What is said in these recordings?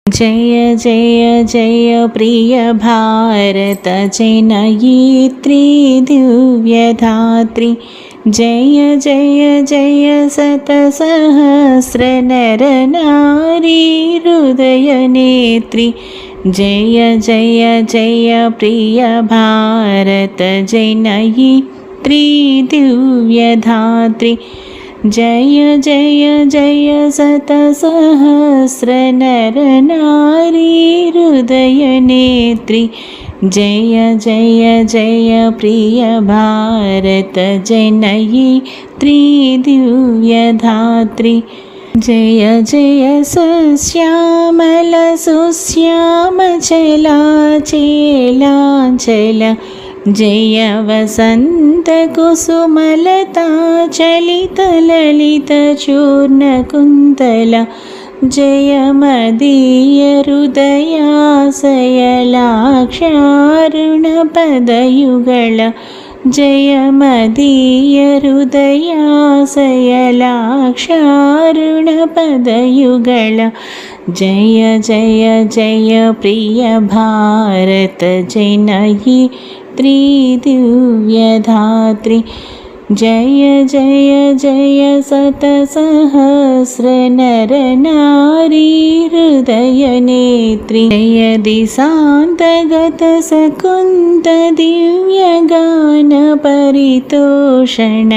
जय जय जय प्रिय भारत जनयित्री दिव्यधात्री। जय जय जय शतसहस्र नर नारी हृदय नेत्री। जय जय जय प्रिय भारत जनयित्री दिव्यधात्री। जय जय जय शतसहस्र नर नारी हृदय नेत्री। जय जय जय प्रिय भारत जनयित्री दिव्यधात्री। जय जय सश्यामल सुश्यामचलाचेलाचल। जय वसंत कुसुमलता चलित ललित चूर्ण कुंतल। जय मदीय हृदयाशयलाक्षारुण पदयुगल। जय मदीय हृदयाशयलाक्षारुण पदयुगल। जय जय जय प्रिय भारत जनयित्री दिव्यधात्री। जय जय जय शतसहस्र नर नारी हृदय नेत्री। जय दिशान्तगत सकुन्त दिव्यगान परितोषण।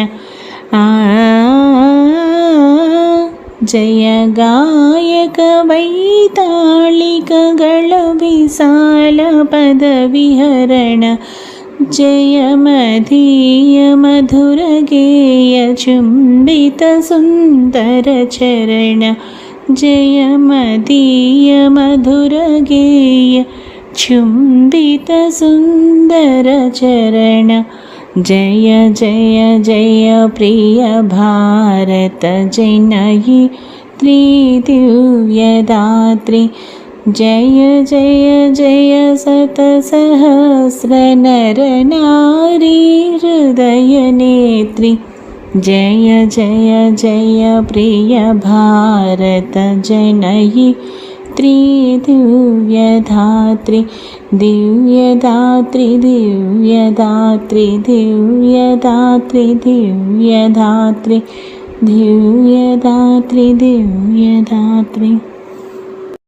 जय गायक वैताళिक गळ विशाल पद विहरण। जय मदीय मधुर गेय चुंबित सुंदर चरण। जय मदीय मधुर गेय चुंबित सुंदर चरण। जय जय जय प्रिय भारत जनयित्री दिव्यधात्री। जय जय जय शतसहस्र नर नारी हृदय नेत्री। जय जय जय प्रिय भारत जनयित्री दिव्यधात्री। दिव्यधात्री दिव्यधात्री दिव्यधात्री दिव्यधात्री दिव्यधात्री दिव्यधात्री।